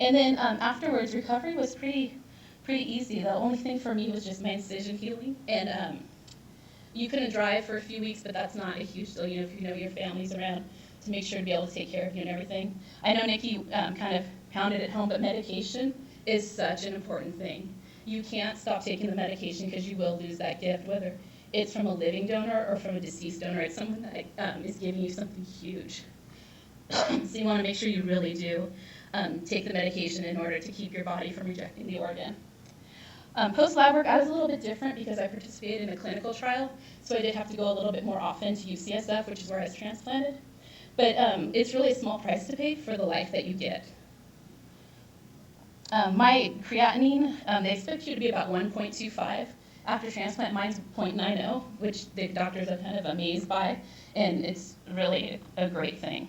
And then afterwards, recovery was pretty easy. The only thing for me was just my incision healing. And you couldn't drive for a few weeks, but that's not a huge deal, if you know your family's around, to make sure to be able to take care of you and everything. I know Nikki kind of pounded it home, but medication is such an important thing. You can't stop taking the medication because you will lose that gift, whether it's from a living donor or from a deceased donor. It's someone that is giving you something huge. So you want to make sure you really do take the medication in order to keep your body from rejecting the organ. Post-lab work, I was a little bit different because I participated in a clinical trial, so I did have to go a little bit more often to UCSF, which is where I was transplanted. But it's really a small price to pay for the life that you get. My creatinine, they expect you to be about 1.25. After transplant, mine's 0.90, which the doctors are kind of amazed by, and it's really a great thing.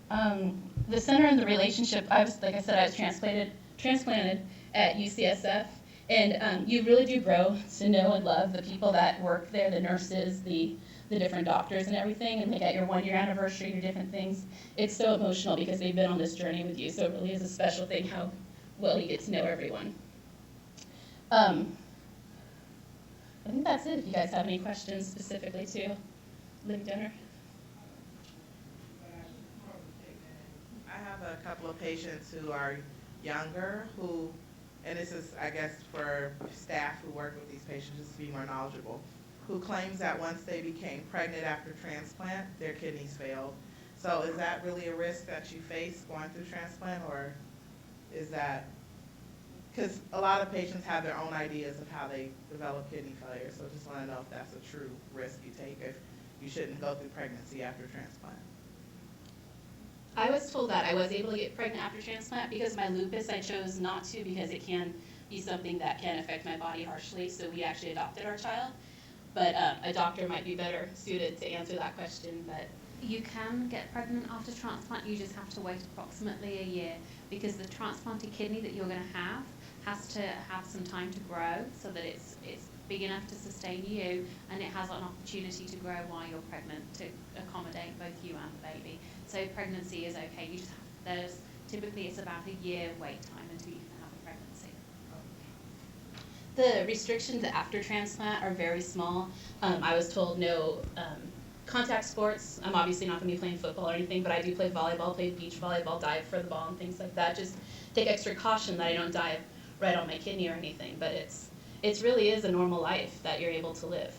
The center and the relationship, like I said, I was transplanted at UCSF, and you really do grow to know and love the people that work there, the nurses, the different doctors and everything, and like at your 1-year anniversary, your different things. It's so emotional because they've been on this journey with you, so it really is a special thing how well you get to know everyone. I think that's it. If you guys have any questions specifically to living donor. I have a couple of patients who are younger and this is, I guess, for staff who work with these patients, just to be more knowledgeable, who claims that once they became pregnant after transplant, their kidneys failed. So is that really a risk that you face going through transplant, or is that, because a lot of patients have their own ideas of how they develop kidney failure, so just want to know if that's a true risk you take, if you shouldn't go through pregnancy after transplant. I was told that I was able to get pregnant after transplant. Because of my lupus, I chose not to because it can be something that can affect my body harshly, so we actually adopted our child. But a doctor might be better suited to answer that question. But You can get pregnant after transplant, you just have to wait approximately a year, because the transplanted kidney that you're going to have has to have some time to grow so that it's big enough to sustain you, and it has an opportunity to grow while you're pregnant to accommodate both you and the baby. So pregnancy is okay. You just have, typically it's about a year wait time until you can have a pregnancy. the restrictions after transplant are very small. I was told no contact sports. I'm obviously not going to be playing football or anything, but I do play volleyball, play beach volleyball, dive for the ball and things like that. Just take extra caution that I don't dive right on my kidney or anything. But it really is a normal life that you're able to live.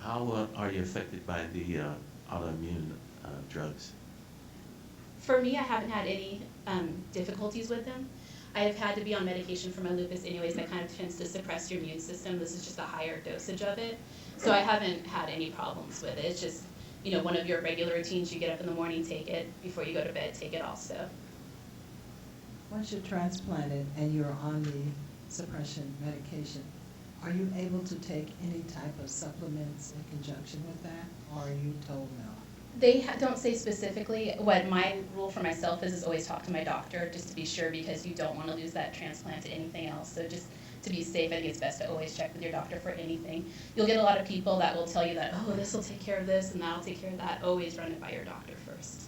How are you affected by the autoimmune drugs? For me, I haven't had any difficulties with them. I have had to be on medication for my lupus anyways. That kind of tends to suppress your immune system. This is just a higher dosage of it. So I haven't had any problems with it. It's just, one of your regular routines. You get up in the morning, take it. Before you go to bed, take it also. Once you're transplanted and you're on the suppression medication, are you able to take any type of supplements in conjunction with that, or are you told no? They don't say specifically. What my rule for myself is always talk to my doctor just to be sure, because you don't want to lose that transplant to anything else. So just to be safe, I think it's best to always check with your doctor for anything. You'll get a lot of people that will tell you that, oh, this will take care of this and that'll take care of that. Always run it by your doctor first.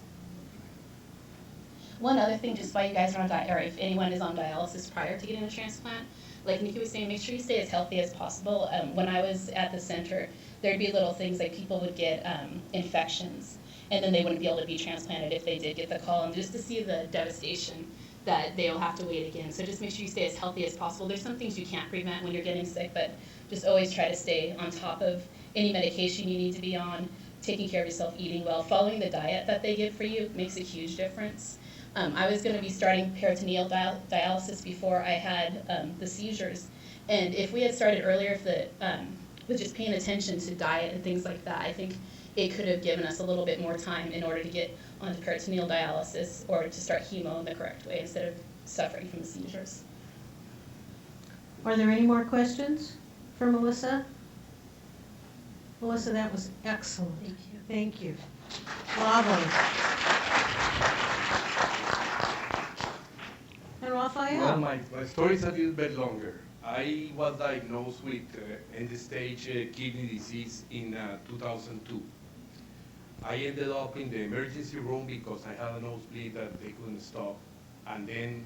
One other thing, just while you guys are on or if anyone is on dialysis prior to getting a transplant, like Nikki was saying, make sure you stay as healthy as possible. When I was at the center, there'd be little things like people would get infections, and then they wouldn't be able to be transplanted if they did get the call, and just to see the devastation that they'll have to wait again. So just make sure you stay as healthy as possible. There's some things you can't prevent when you're getting sick, but just always try to stay on top of any medication you need to be on, taking care of yourself, eating well, following the diet that they give for you makes a huge difference. I was going to be starting peritoneal dialysis before I had the seizures, and if we had started earlier with just paying attention to diet and things like that, I think it could have given us a little bit more time in order to get onto peritoneal dialysis or to start chemo in the correct way instead of suffering from the seizures. Are there any more questions for Melissa? Melissa, that was excellent. Thank you. Thank you. Bravo. And Raphael? Well, my story is a little bit longer. I was diagnosed with end-stage kidney disease in 2002. I ended up in the emergency room because I had a nosebleed that they couldn't stop. And then,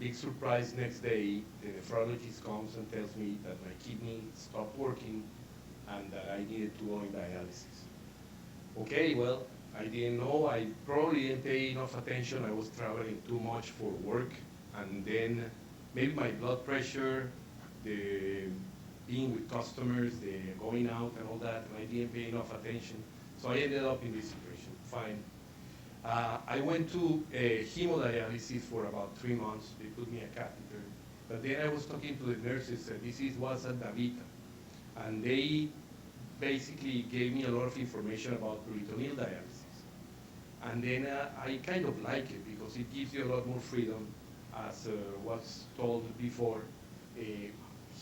big surprise, next day, the nephrologist comes and tells me that my kidney stopped working and that I needed to go in dialysis. Okay, well, I didn't know. I probably didn't pay enough attention. I was traveling too much for work. And then maybe my blood pressure, the being with customers, the going out and all that, and I didn't pay enough attention. So I ended up in this situation. Fine. I went to hemodialysis for about 3 months. They put me a catheter. But then I was talking to the nurses, and was at Navita. And they basically gave me a lot of information about peritoneal dialysis. And then I kind of like it because it gives you a lot more freedom, as was told before.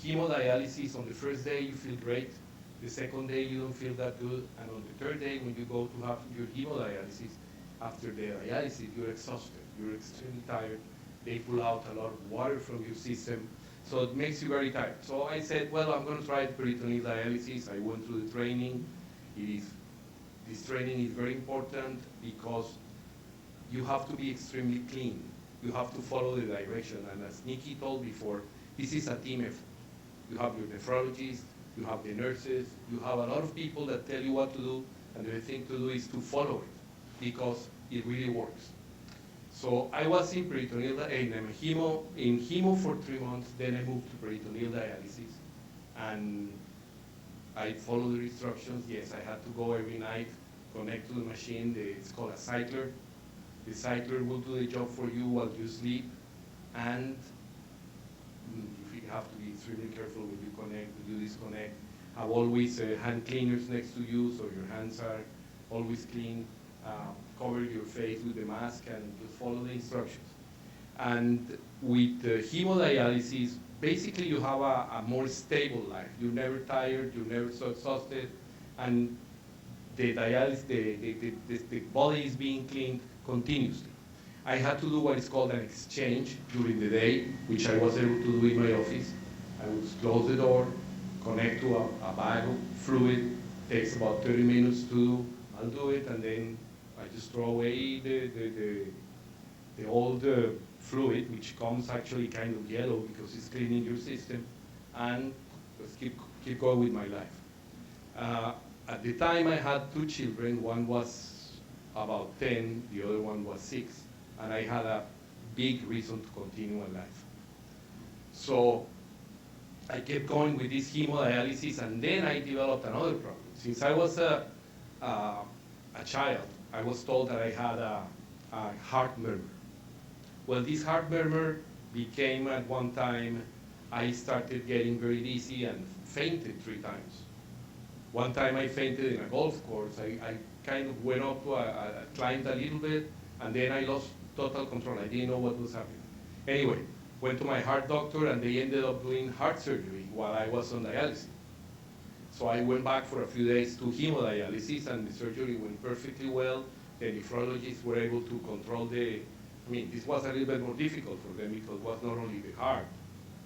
Hemodialysis, on the first day you feel great, the second day you don't feel that good, and on the third day when you go to have your hemodialysis, after the dialysis you're exhausted, you're extremely tired, they pull out a lot of water from your system, so it makes you very tired. So I said, well, I'm going to try peritoneal dialysis. I went through the training. This training is very important because you have to be extremely clean. You have to follow the direction, and as Nikki told before, this is a team effort. You have your nephrologist, you have the nurses, you have a lot of people that tell you what to do, and the thing to do is to follow it, because it really works. So I was in peritoneal, in hemo for 3 months, then I moved to peritoneal dialysis, and I followed the instructions. Yes, I had to go every night, connect to the machine. It's called a cycler. The cycler will do the job for you while you sleep, and you have to be extremely careful when you connect, when you disconnect. Have always hand cleaners next to you, so your hands are always clean. Cover your face with the mask and just follow the instructions. And with hemodialysis, basically you have a more stable life. You're never tired, you're never so exhausted, and the dialysis, the body is being cleaned continuously. I had to do what is called an exchange during the day, which I was able to do in my office. I would close the door, connect to a bag of fluid, takes about 30 minutes to do. I'll do it, and then I just throw away the old fluid, which comes actually kind of yellow because it's cleaning your system, and just keep going with my life. At the time, I had 2 children. One was about 10, the other one was 6, and I had a big reason to continue my life. So I kept going with this hemodialysis, and then I developed another problem. Since I was a child, I was told that I had a heart murmur. Well, this heart murmur became at one time, I started getting very dizzy and fainted 3 times. One time I fainted in a golf course. I kind of went up to climbed a little bit, and then I lost total control. I didn't know what was happening. Anyway, went to my heart doctor, and they ended up doing heart surgery while I was on dialysis. So I went back for a few days to hemodialysis, and the surgery went perfectly well. The nephrologists were able to control this was a little bit more difficult for them because it was not only the heart.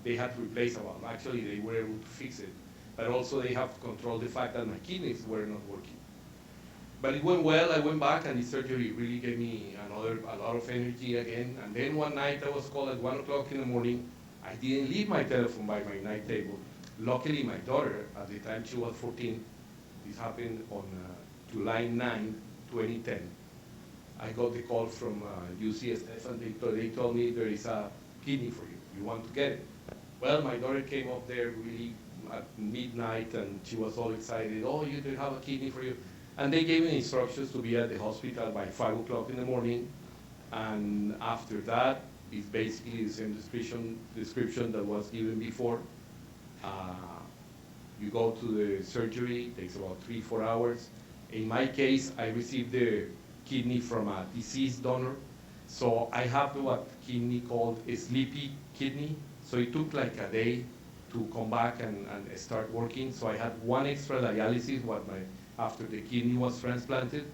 They had to replace a valve. Actually, they were able to fix it. But also they have to control the fact that my kidneys were not working. But it went well. I went back, and the surgery really gave me a lot of energy again. And then one night I was called at 1 o'clock in the morning. I didn't leave my telephone by my night table. Luckily, my daughter, at the time she was 14, this happened on July 9, 2010. I got the call from UCSF, and they told me there is a kidney for you. You want to get it? Well, my daughter came up there really at midnight, and she was all excited. Oh, you do have a kidney for you. And they gave me instructions to be at the hospital by 5 o'clock in the morning. And after that, it's basically the same description that was given before. You go to the surgery, it takes about 3-4 hours. In my case, I received the kidney from a deceased donor. So I have what kidney called a sleepy kidney. So it took like a day to come back and start working. So I had 1 extra dialysis after the kidney was transplanted.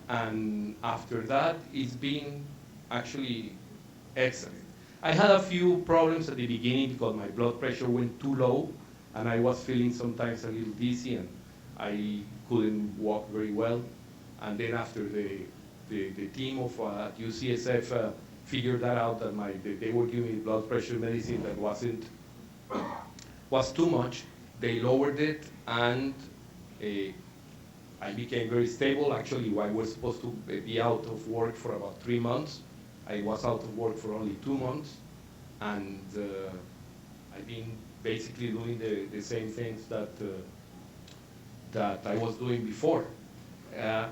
And after that, it's been actually excellent. I had a few problems at the beginning because my blood pressure went too low, and I was feeling sometimes a little dizzy, and I couldn't walk very well. And then after the team of at UCSF figured that out, that they were giving me blood pressure medicine that was too much. They lowered it, and I became very stable. Actually, I was supposed to be out of work for about 3 months. I was out of work for only 2 months, and I've been basically doing the same things that I was doing before.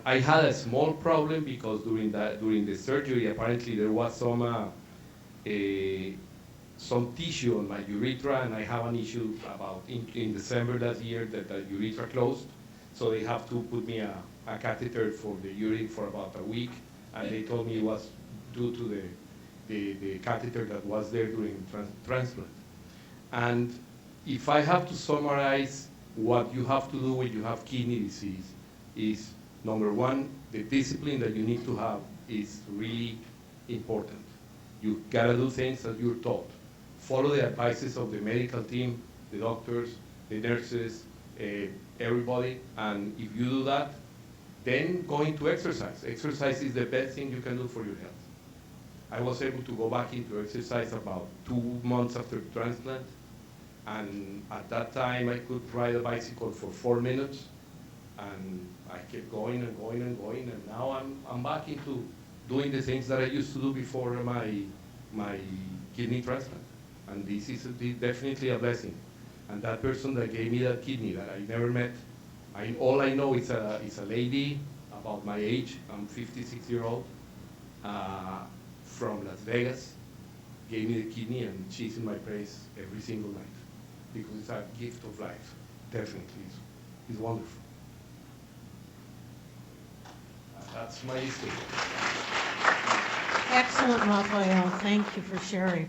I had a small problem because during the surgery, apparently there was some tissue on my urethra, and I have an issue about in December last year that the urethra closed, so they have to put me a catheter for the urine for about a week, and they told me it was due to the catheter that was there during transplant. And if I have to summarize what you have to do when you have kidney disease is, number one, the discipline that you need to have is really important. You gotta do things as you're taught. Follow the advices of the medical team, the doctors, the nurses, everybody, and if you do that, then go into exercise. Exercise is the best thing you can do for your health. I was able to go back into exercise about 2 months after transplant, and at that time I could ride a bicycle for 4 minutes, and I kept going and going and going, and now I'm back into doing the things that I used to do before my kidney transplant. And this is definitely a blessing. And that person that gave me that kidney that I never met, all I know is a lady about my age. I'm 56-year-old, from Las Vegas, gave me the kidney, and she's in my prayers every single night because it's a gift of life. Definitely, it's wonderful. That's my story. Excellent, Rafael. Thank you for sharing.